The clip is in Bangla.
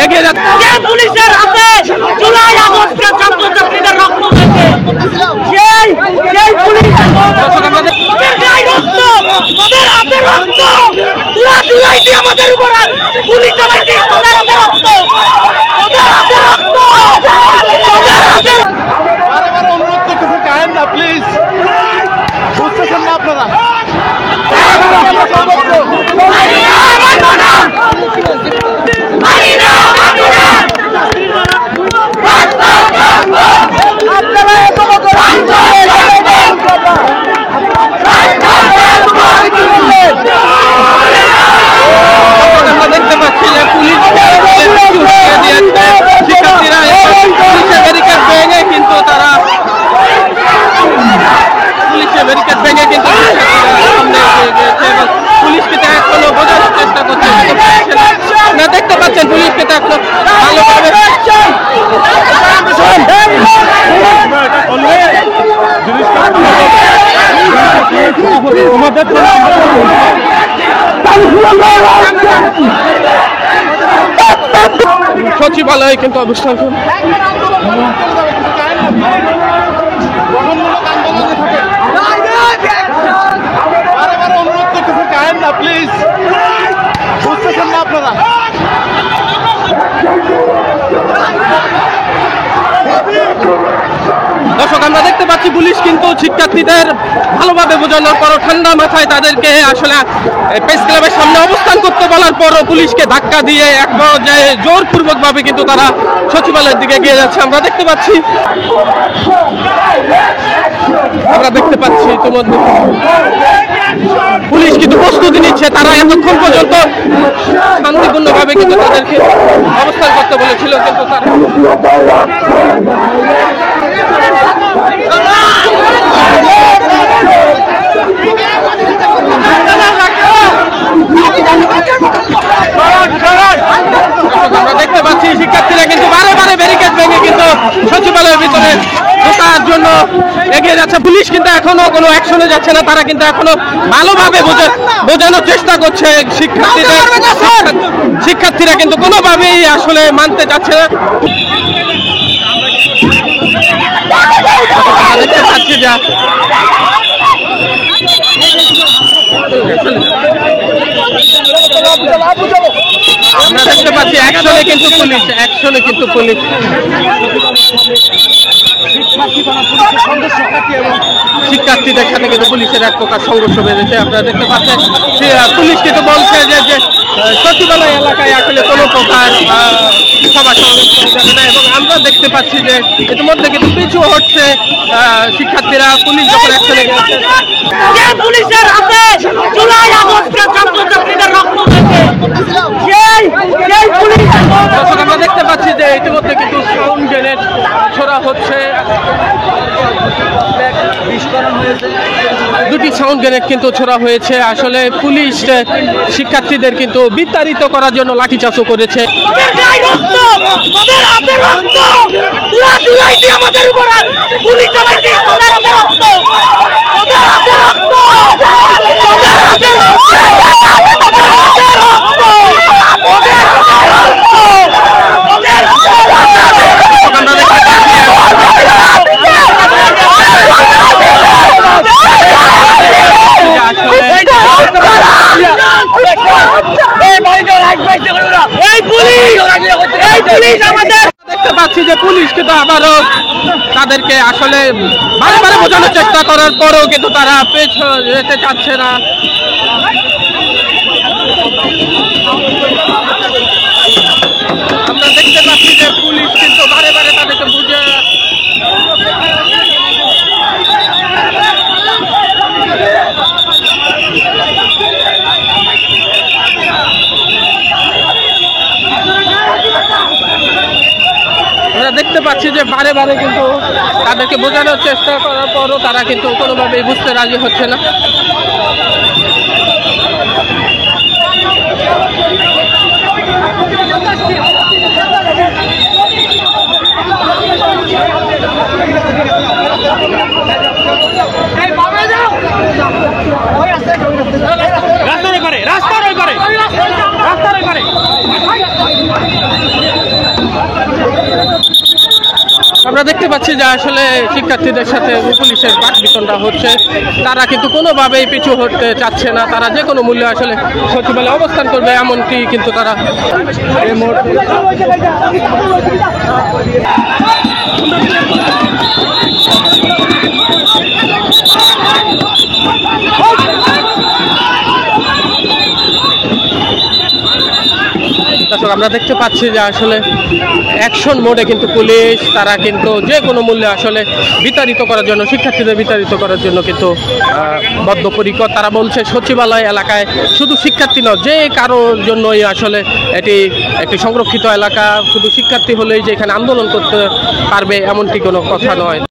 এগিয়ে যাচ্ছে। পুলিশের হাতে জুলাই আগস্টের ছাত্রছাত্রীদের রক্ত দেখে সেই পুলিশ আমাদের উপর পুলিশ চালাইছে ওদের হাতে রক্ত, ওদের হাতে রক্ত। অনুরোধ করতেছি কায়েন না প্লিজ, বুঝতেছেন না আপনারা? দেখতে পাচ্ছি যে পুলিশ শিক্ষার্থীরা পুলিশের ব্যারিকেড ভেঙে কিন্তু তারা পুলিশের ব্যারিকেড ভেঙে কিন্তু পুলিশকে এখনো বোঝানোর চেষ্টা করছে না। দেখতে পাচ্ছেন পুলিশকে তো এখনো ভালোভাবে সচিবালয়ে কিন্তু অবস্থান অনুরোধ করতেছি কায়েন না প্লিজ, বুঝতেছেন না আপনারা? দর্শক, আমরা দেখতে পাচ্ছি পুলিশ কিন্তু শিক্ষার্থীদের ভালোভাবে বোঝানোর পরও ঠান্ডা মাথায় তাদেরকে আসলে প্রেস ক্লাবের সামনে অবস্থান করতে বলার পরও পুলিশকে ধাক্কা দিয়ে এক পর্যায়ে জোরপূর্বক ভাবে কিন্তু তারা সচিবালয়ের দিকে এগিয়ে যাচ্ছে। আমরা দেখতে পাচ্ছি ইতিমধ্যে পুলিশ কিন্তু প্রস্তুতি নিচ্ছে। তারা এতক্ষণ পর্যন্ত শান্তিপূর্ণভাবে কিন্তু তাদেরকে অবস্থান করতে বলেছিল, কিন্তু তারা আমরা দেখতে পাচ্ছি শিক্ষার্থীরা কিন্তু বারে বারে ব্যারিকেড ভেঙে কিন্তু সচিবালয়ের ভিতরে ঢোকার জন্য এগিয়ে যাচ্ছে। পুলিশ কিন্তু এখনো কোনো অ্যাকশনে যাচ্ছে না, তারা কিন্তু এখনো ভালোভাবে বোঝানোর চেষ্টা করছে শিক্ষার্থীরা কিন্তু কোনোভাবেই আসলে মানতে যাচ্ছে না। দেখতে পাচ্ছি যা আমরা দেখতে পাচ্ছি অ্যাকশনে কিন্তু পুলিশ শিক্ষার্থীদের সাথে কিন্তু পুলিশের এক প্রকার সংঘর্ষ বেড়েছে। আপনারা দেখতে পাচ্ছেন পুলিশ কিন্তু বলছে যে সচিবালয় এলাকায় আসলে কোনো প্রকার সভা সমাবেশ করা যাবে না, এবং আমরা দেখতে পাচ্ছি যে ইতিমধ্যে কিন্তু পিছু হচ্ছে শিক্ষার্থীরা। পুলিশ যখন অ্যাকশনে গেছে পুলিশের হাতে জুলাই আগস্টের ছাত্রছাত্রীদের রক্ত দেখে আমরা দেখতে পাচ্ছি যে ইতিমধ্যে কিন্তু সাউন্ড গ্রেনেড ছোড়া হচ্ছে। দুটি সাউন্ড গ্রেনেড কিন্তু ছোড়া হয়েছে। আসলে পুলিশ শিক্ষার্থীদের কিন্তু বিতাড়িত করার জন্য লাঠিচার্জও করেছে। দেখতে পাচ্ছি যে পুলিশ কিন্তু আবারও তাদেরকে আসলে বারে বারে বোঝানোর চেষ্টা করার পরেও কিন্তু তারা পেছনে যেতে চাচ্ছে না। আমরা দেখতে পাচ্ছি যে পুলিশ কিন্তু বারে বারে তাদেরকে বুঝে দেখতে পাচ্ছি যে বারে বারে কিন্তু তাদেরকে বোঝানোর চেষ্টা করার পরও তারা কিন্তু কোনোভাবেই বুঝতে রাজি হচ্ছে না। রাস্তার ওই পারে আমরা দেখতে পাচ্ছি যে আসলে শিক্ষার্থীদের সাথে পুলিশের বাকবিতণ্ডা হচ্ছে। তারা কিন্তু কোনোভাবেই পিছু হতে চাচ্ছে না, তারা যে কোনো মূল্যে আসলে সচিবালয়ে অবস্থান করবে এমনটি কিন্তু তারা এই মুহূর্তে দর্শক আমরা দেখতে পাচ্ছি যে আসলে অ্যাকশন মোডে কিন্তু পুলিশ তারা কিন্তু যে কোনো মূল্যে আসলে বিতাড়িত করার জন্য, শিক্ষার্থীদের বিতাড়িত করার জন্য কিন্তু বদ্ধপরিকর। তারা বলছে সচিবালয় এলাকায় শুধু শিক্ষার্থী নয়, যে কারোর জন্যই আসলে এটি একটি সংরক্ষিত এলাকা, শুধু শিক্ষার্থী হলেই যে এখানে আন্দোলন করতে পারবে এমনটি কোনো কথা নয়।